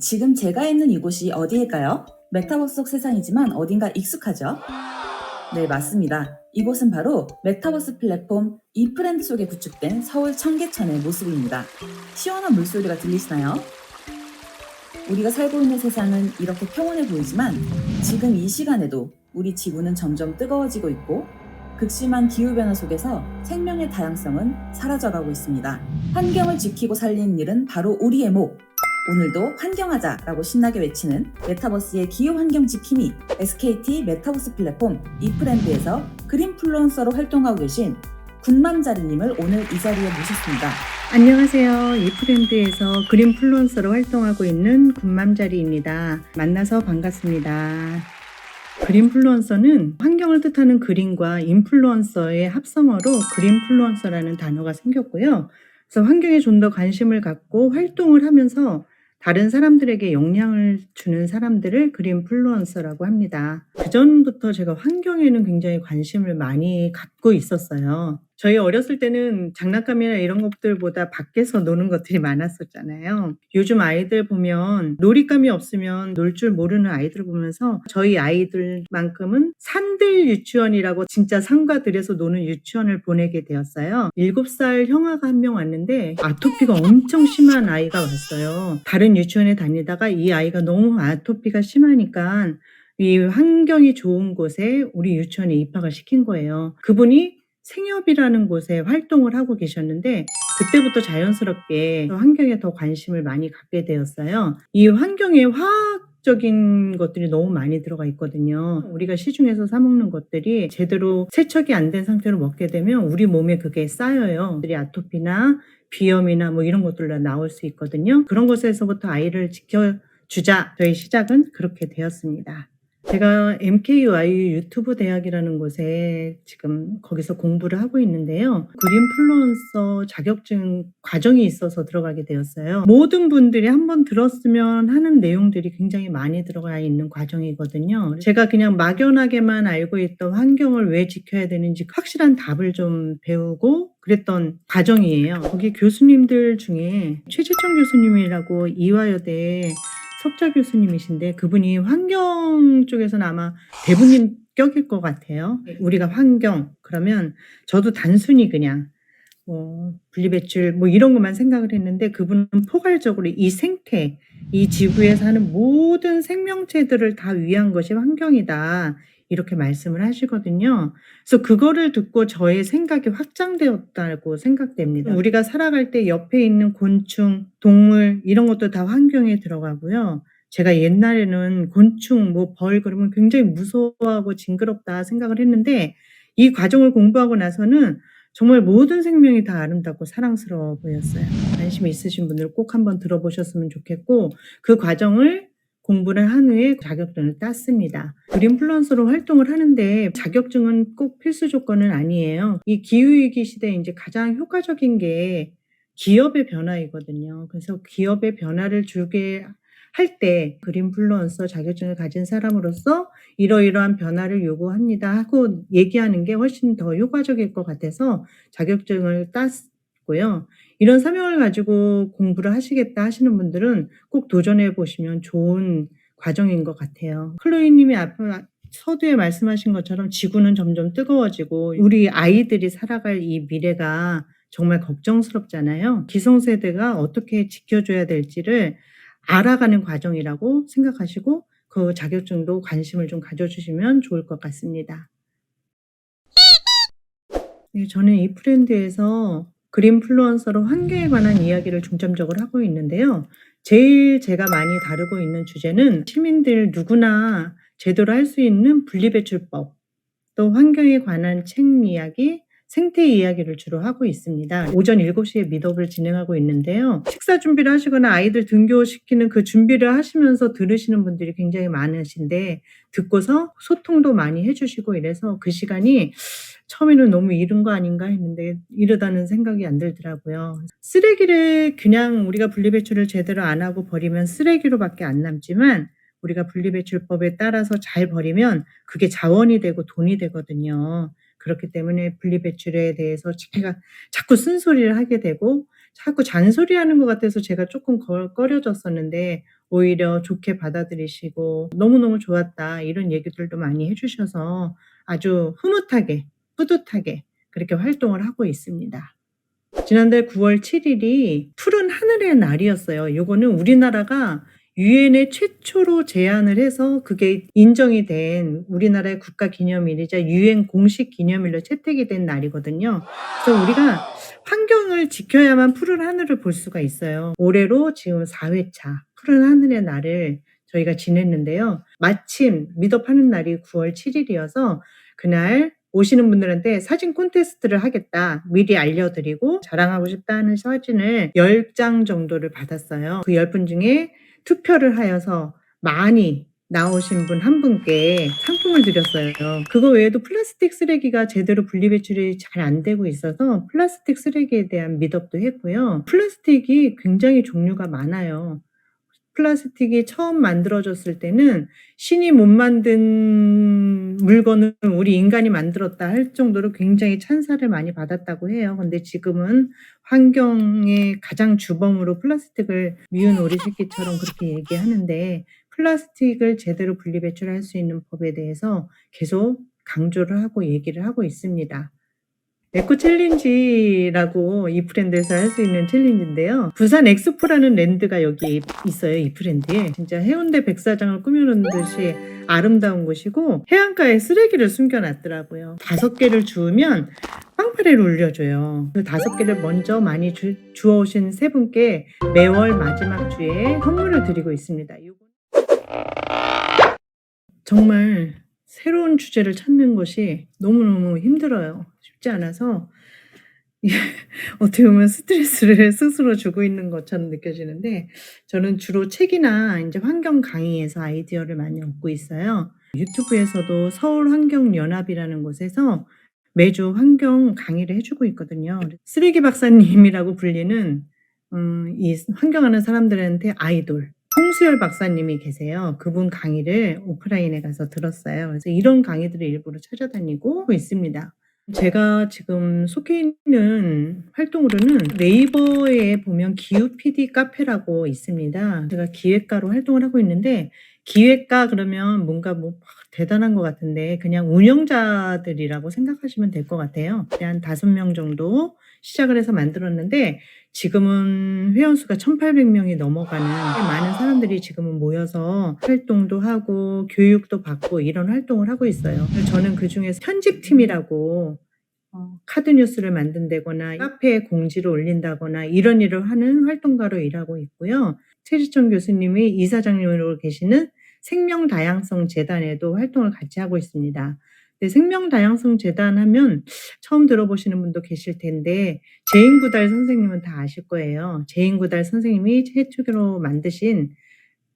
지금 제가 있는 이곳이 어디일까요? 메타버스 속 세상이지만 어딘가 익숙하죠? 네, 맞습니다. 이곳은 바로 메타버스 플랫폼 이프랜드 속에 구축된 서울 청계천의 모습입니다. 시원한 물소리가 들리시나요? 우리가 살고 있는 세상은 이렇게 평온해 보이지만 지금 이 시간에도 우리 지구는 점점 뜨거워지고 있고 극심한 기후변화 속에서 생명의 다양성은 사라져가고 있습니다. 환경을 지키고 살리는 일은 바로 우리의 목. 오늘도 환경하자라고 신나게 외치는 메타버스의 기후환경 지킴이 SKT 메타버스 플랫폼 이프랜드에서 그린플루언서로 활동하고 계신 군맘자리님을 오늘 이 자리에 모셨습니다. 안녕하세요. 이프랜드에서 그린플루언서로 활동하고 있는 군맘자리입니다. 만나서 반갑습니다. 그린플루언서는 환경을 뜻하는 그린과 인플루언서의 합성어로 그린플루언서라는 단어가 생겼고요. 그래서 환경에 좀 더 관심을 갖고 활동을 하면서 다른 사람들에게 영향을 주는 사람들을 그린플루언서라고 합니다. 그전부터 제가 환경에는 굉장히 관심을 많이 갖고 있었어요. 저희 어렸을 때는 장난감이나 이런 것들보다 밖에서 노는 것들이 많았었잖아요. 요즘 아이들 보면 놀잇감이 없으면 놀 줄 모르는 아이들 보면서 저희 아이들만큼은 산들 유치원이라고 진짜 산과 들에서 노는 유치원을 보내게 되었어요. 7살 형아가 한 명 왔는데 아토피가 엄청 심한 아이가 왔어요. 다른 유치원에 다니다가 이 아이가 너무 아토피가 심하니까 이 환경이 좋은 곳에 우리 유치원에 입학을 시킨 거예요. 그분이 생협이라는 곳에 활동을 하고 계셨는데 그때부터 자연스럽게 환경에 더 관심을 많이 갖게 되었어요. 이 환경에 화학적인 것들이 너무 많이 들어가 있거든요. 우리가 시중에서 사 먹는 것들이 제대로 세척이 안 된 상태로 먹게 되면 우리 몸에 그게 쌓여요. 아토피나 비염이나 뭐 이런 것들로 나올 수 있거든요. 그런 것에서부터 아이를 지켜주자. 저희 시작은 그렇게 되었습니다. 제가 MKYU 유튜브 대학이라는 곳에 지금 거기서 공부를 하고 있는데요. 그린플루언서 자격증 과정이 있어서 들어가게 되었어요. 모든 분들이 한번 들었으면 하는 내용들이 굉장히 많이 들어가 있는 과정이거든요. 제가 그냥 막연하게만 알고 있던 환경을 왜 지켜야 되는지 확실한 답을 좀 배우고 그랬던 과정이에요. 거기 교수님들 중에 최재청 교수님이라고 이화여대 석좌 교수님이신데 그분이 환경 쪽에서는 아마 대부님격일 것 같아요. 우리가 환경 그러면 저도 단순히 그냥 분리배출 뭐 이런 것만 생각을 했는데 그분은 포괄적으로 이 생태, 이 지구에 사는 모든 생명체들을 다 위한 것이 환경이다. 이렇게 말씀을 하시거든요. 그래서 그거를 듣고 저의 생각이 확장되었다고 생각됩니다. 우리가 살아갈 때 옆에 있는 곤충, 동물 이런 것도 다 환경에 들어가고요. 제가 옛날에는 곤충, 뭐 벌 그러면 굉장히 무서워하고 징그럽다 생각을 했는데 이 과정을 공부하고 나서는 정말 모든 생명이 다 아름답고 사랑스러워 보였어요. 관심 있으신 분들 꼭 한번 들어보셨으면 좋겠고 그 과정을 공부를 한 후에 자격증을 땄습니다. 그린플루언서로 활동을 하는데 자격증은 꼭 필수 조건은 아니에요. 이 기후위기 시대에 이제 가장 효과적인 게 기업의 변화이거든요. 그래서 기업의 변화를 주게 할 때 그린플루언서 자격증을 가진 사람으로서 이러이러한 변화를 요구합니다 하고 얘기하는 게 훨씬 더 효과적일 것 같아서 자격증을 땄고요. 이런 사명을 가지고 공부를 하시겠다 하시는 분들은 꼭 도전해 보시면 좋은 과정인 것 같아요. 클로이님이 서두에 말씀하신 것처럼 지구는 점점 뜨거워지고 우리 아이들이 살아갈 이 미래가 정말 걱정스럽잖아요. 기성세대가 어떻게 지켜줘야 될지를 알아가는 과정이라고 생각하시고 그 자격증도 관심을 좀 가져주시면 좋을 것 같습니다. 네, 저는 이프랜드에서 그린플루언서로 환경에 관한 이야기를 중점적으로 하고 있는데요. 제일 제가 많이 다루고 있는 주제는 시민들 누구나 제대로 할 수 있는 분리배출법, 또 환경에 관한 책 이야기, 생태 이야기를 주로 하고 있습니다. 오전 7시에 미더블 진행하고 있는데요. 식사 준비를 하시거나 아이들 등교시키는 그 준비를 하시면서 들으시는 분들이 굉장히 많으신데 듣고서 소통도 많이 해주시고 이래서 그 시간이 처음에는 너무 이른 거 아닌가 했는데 이르다는 생각이 안 들더라고요. 쓰레기를 그냥 우리가 분리배출을 제대로 안 하고 버리면 쓰레기로밖에 안 남지만 우리가 분리배출법에 따라서 잘 버리면 그게 자원이 되고 돈이 되거든요. 그렇기 때문에 분리배출에 대해서 제가 자꾸 쓴소리를 하게 되고 자꾸 잔소리하는 것 같아서 제가 조금 꺼려졌었는데 오히려 좋게 받아들이시고 "너무너무 좋았다." 이런 얘기들도 많이 해 주셔서 아주 흐뭇하게 뿌듯하게 그렇게 활동을 하고 있습니다. 지난달 9월 7 일이 푸른 하늘의 날이었어요. 요거는 우리나라가 유엔에 최초로 제안을 해서 그게 인정이 된 우리나라의 국가 기념일이자 유엔 공식 기념일로 채택이 된 날이거든요. 그래서 우리가 환경을 지켜야만 푸른 하늘을 볼 수가 있어요. 올해로 지금 4회차 푸른 하늘의 날을 저희가 지냈는데요. 마침 미덥하는 날이 9월 7 일이어서 그날 오시는 분들한테 "사진 콘테스트를 하겠다." 미리 알려드리고 자랑하고 싶다 하는 사진을 10장 정도를 받았어요. 그 10분 중에 투표를 하여서 많이 나오신 분 한 분께 상품을 드렸어요. 그거 외에도 플라스틱 쓰레기가 제대로 분리배출이 잘 안 되고 있어서 플라스틱 쓰레기에 대한 미덕도 했고요. 플라스틱이 굉장히 종류가 많아요. 플라스틱이 처음 만들어졌을 때는 '신이 못 만든 물건을 우리 인간이 만들었다.' 할 정도로 굉장히 찬사를 많이 받았다고 해요. 근데 지금은 환경의 가장 주범으로 플라스틱을 미운 오리 새끼처럼 그렇게 얘기하는데 플라스틱을 제대로 분리배출할 수 있는 법에 대해서 계속 강조를 하고 얘기를 하고 있습니다. 에코 챌린지라고 이 브랜드에서 할 수 있는 챌린지인데요. 부산 엑스포라는 랜드가 여기 있어요, 이 브랜드에. 진짜 해운대 백사장을 꾸며놓은 듯이 아름다운 곳이고 해안가에 쓰레기를 숨겨놨더라고요. 5개를 주우면 빵빠레를 울려줘요. 그 5개를 먼저 많이 주워오신 3분께 매월 마지막 주에 선물을 드리고 있습니다. 정말 새로운 주제를 찾는 것이 너무너무 힘들어요. 쉽지 않아서 이게 어떻게 보면 스트레스를 스스로 주고 있는 것처럼 느껴지는데 저는 주로 책이나 인제 환경 강의에서 아이디어를 많이 얻고 있어요. 유튜브에서도 서울환경연합이라는 곳에서 매주 환경 강의를 해 주고 있거든요. 쓰레기 박사님이라고 불리는 이 환경하는 사람들한테 아이돌 홍수열 박사님이 계세요. 그분 강의를 오프라인에 가서 들었어요. 그래서 이런 강의들을 일부러 찾아다니고 있습니다. 제가 지금 속해 있는 활동으로는 네이버에 보면 기후 PD 카페라고 있습니다. 제가 기획가로 활동을 하고 있는데 기획가 그러면 뭔가 뭐 막 대단한 것 같은데 그냥 운영자들이라고 생각하시면 될 것 같아요. 한 5명 정도 시작을 해서 만들었는데 지금은 회원수가 1,800명이 넘어가는 많은 사람들이 지금은 모여서 활동도 하고 교육도 받고 이런 활동을 하고 있어요. 저는 그중에서 편집팀이라고 카드 뉴스를 만든다거나 카페에 공지를 올린다거나 이런 일을 하는 활동가로 일하고 있고요. 최지천 교수님이 이사장님으로 계시는 생명다양성 재단에도 활동을 같이 하고 있습니다. 근데 생명다양성 재단 하면 처음 들어보시는 분도 계실 텐데 제인구달 선생님은 다 아실 거예요. 제인구달 선생님이 최초로 만드신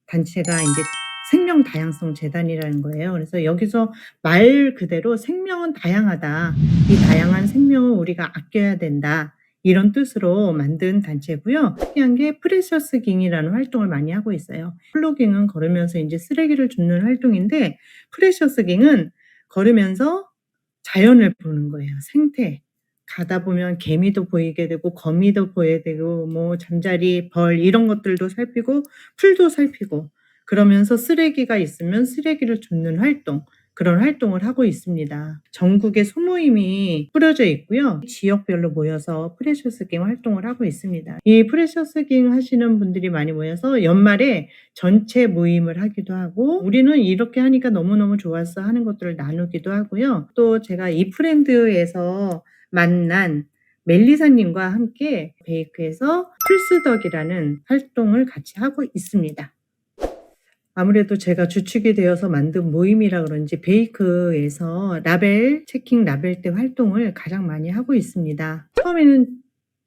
단체가 인제 생명다양성 재단이라는 거예요. 그래서 여기서 말 그대로 '생명은 다양하다. 이 다양한 생명을 우리가 아껴야 된다.' 이런 뜻으로 만든 단체고요. 특이한 게 프레셔스 깅이라는 활동을 많이 하고 있어요. 플로깅은 걸으면서 인제 쓰레기를 줍는 활동인데 프레셔스 깅은 걸으면서 자연을 보는 거예요. 생태. 가다 보면 개미도 보이게 되고 거미도 보이게 되고 뭐 잠자리, 벌 이런 것들도 살피고 풀도 살피고 그러면서 쓰레기가 있으면 쓰레기를 줍는 활동, 그런 활동을 하고 있습니다. 전국에 소모임이 꾸려져 있고요. 지역별로 모여서 프레셔스 깅 활동을 하고 있습니다. 이 프레셔스 깅 하시는 분들이 많이 모여서 연말에 전체 모임을 하기도 하고 우리는 이렇게 하니까 너무너무 좋았어 하는 것들을 나누기도 하고요. 또 제가 이 브랜드에서 만난 멜리사님과 함께 베이크에서 풀스덕이라는 활동을 같이 하고 있습니다. 아무래도 제가 주축이 되어서 만든 모임이라 그런지 베이크에서 라벨 체킹 라벨대 활동을 가장 많이 하고 있습니다. 처음에는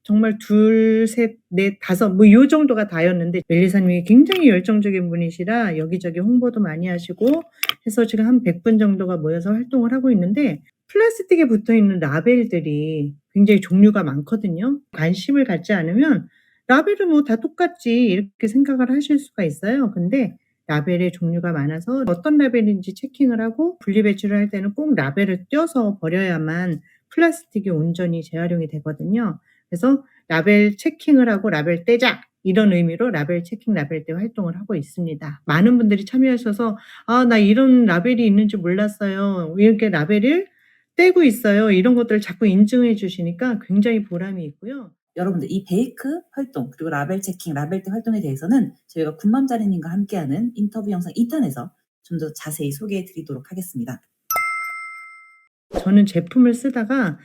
정말 2, 셋, 넷, 5 뭐 요 정도가 다였는데 멜리사님이 굉장히 열정적인 분이시라 여기저기 홍보도 많이 하시고 해서 지금 한 100분 정도가 모여서 활동을 하고 있는데 플라스틱에 붙어있는 라벨들이 굉장히 종류가 많거든요. 관심을 갖지 않으면 '라벨은 뭐 다 똑같지.' 이렇게 생각을 하실 수가 있어요. 근데 라벨의 종류가 많아서 어떤 라벨인지 체킹을 하고 분리배출을 할 때는 꼭 라벨을 떼어서 버려야만 플라스틱이 온전히 재활용이 되거든요. 그래서 라벨 체킹을 하고 '라벨 떼자.' 이런 의미로 라벨 체킹 라벨대 활동을 하고 있습니다. 많은 분들이 참여하셔서 나 이런 라벨이 있는지 몰랐어요. 이렇게 라벨을 떼고 있어요. 이런 것들을 자꾸 인증해 주시니까 굉장히 보람이 있고요. 여러분들 이 베이크 활동 그리고 라벨 체킹, 라벨대 활동에 대해서는 저희가 군맘자리님과 함께하는 인터뷰 영상 2탄에서 좀 더 자세히 소개해 드리도록 하겠습니다. 저는 제품을 쓰다가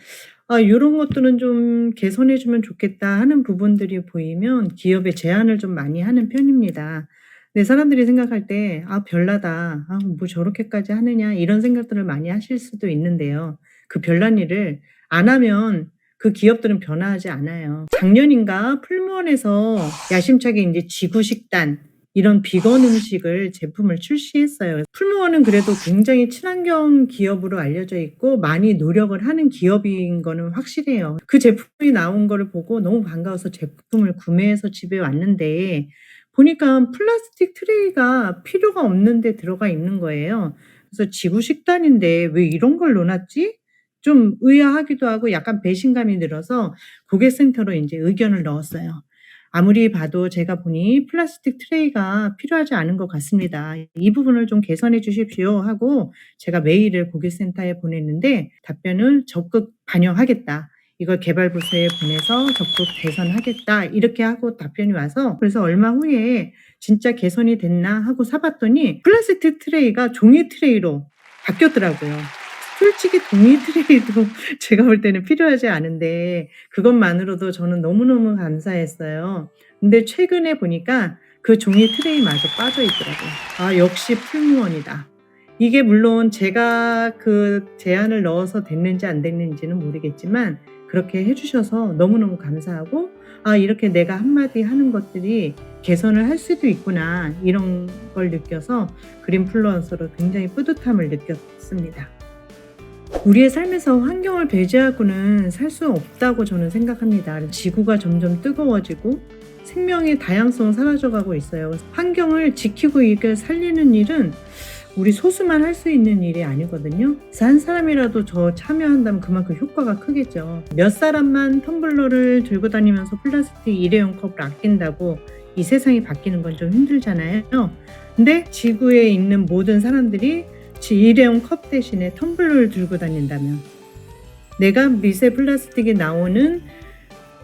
요런 것들은 좀 개선해 주면 좋겠다 하는 부분들이 보이면 기업에 제안을 좀 많이 하는 편입니다. 근데 사람들이 생각할 때 '별나다. 뭐 저렇게까지 하느냐.' 이런 생각들을 많이 하실 수도 있는데요. 그 별난 일을 안 하면 그 기업들은 변화하지 않아요. 작년인가 풀무원에서 야심차게 인제 지구식단 이런 비건 음식을 제품을 출시했어요. 풀무원은 그래도 굉장히 친환경 기업으로 알려져 있고 많이 노력을 하는 기업인 거는 확실해요. 그 제품이 나온 거를 보고 너무 반가워서 제품을 구매해서 집에 왔는데 보니까 플라스틱 트레이가 필요가 없는 데 들어가 있는 거예요. 그래서 지구식단인데 '왜 이런 걸 넣어 놨지?' 좀 의아하기도 하고 약간 배신감이 들어서 고객센터로 인제 의견을 넣었어요. 아무리 봐도 제가 보니 플라스틱 트레이가 필요하지 않은 것 같습니다. 이 부분을 좀 개선해 주십시오 하고 제가 메일을 고객센터에 보냈는데 답변을 적극 반영하겠다. 이걸 개발부서에 보내서 적극 개선하겠다. 이렇게 하고 답변이 와서 그래서 얼마 후에 진짜 개선이 됐나 하고 사봤더니 플라스틱 트레이가 종이 트레이로 바뀌었더라고요. 솔직히 종이 트레이도 제가 볼 때는 필요하지 않은데 그것만으로도 저는 너무너무 감사했어요. 근데 최근에 보니까 그 종이 트레이마저 빠져 있더라고요. 역시 풀무원이다. 이게 물론 제가 그 제안을 넣어서 됐는지 안 됐는지는 모르겠지만 그렇게 해 주셔서 너무너무 감사하고 이렇게 내가 한마디 하는 것들이 개선을 할 수도 있구나 이런 걸 느껴서 그린플루언서로 굉장히 뿌듯함을 느꼈습니다. 우리의 삶에서 환경을 배제하고는 살 수 없다고 저는 생각합니다. 지구가 점점 뜨거워지고 생명의 다양성은 사라져가고 있어요. 환경을 지키고 이걸 살리는 일은 우리 소수만 할 수 있는 일이 아니거든요. 그래서 한 사람이라도 저 참여한다면 그만큼 효과가 크겠죠. 몇 사람만 텀블러를 들고 다니면서 플라스틱 일회용 컵을 아낀다고 이 세상이 바뀌는 건 좀 힘들잖아요. 근데 지구에 있는 모든 사람들이 일회용 컵 대신에 텀블러를 들고 다닌다면 내가 미세 플라스틱이 나오는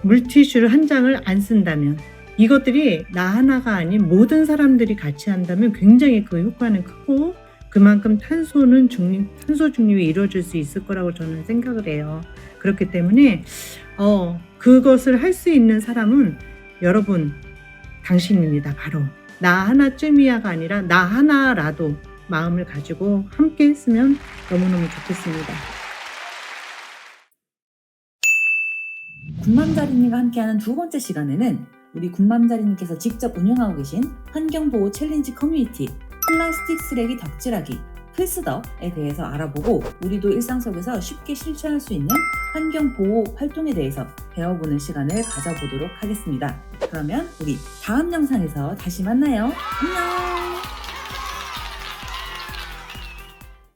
물티슈를 한 장을 안 쓴다면 이것들이 나 하나가 아닌 모든 사람들이 같이 한다면 굉장히 그 효과는 크고 그만큼 탄소 중립이 이루어질 수 있을 거라고 저는 생각을 해요. 그렇기 때문에 그것을 할 수 있는 사람은 여러분 당신입니다. 바로 나 하나쯤이야가 아니라 나 하나라도 마음을 가지고 함께 했으면 너무너무 좋겠습니다. 군맘자리님과 함께하는 두 번째 시간에는 우리 군맘자리님께서 직접 운영하고 계신 환경보호 챌린지 커뮤니티 플라스틱 쓰레기 덕질하기 필스덕에 대해서 알아보고 우리도 일상 속에서 쉽게 실천할 수 있는 환경보호 활동에 대해서 배워보는 시간을 가져보도록 하겠습니다. 그러면 우리 다음 영상에서 다시 만나요. 안녕!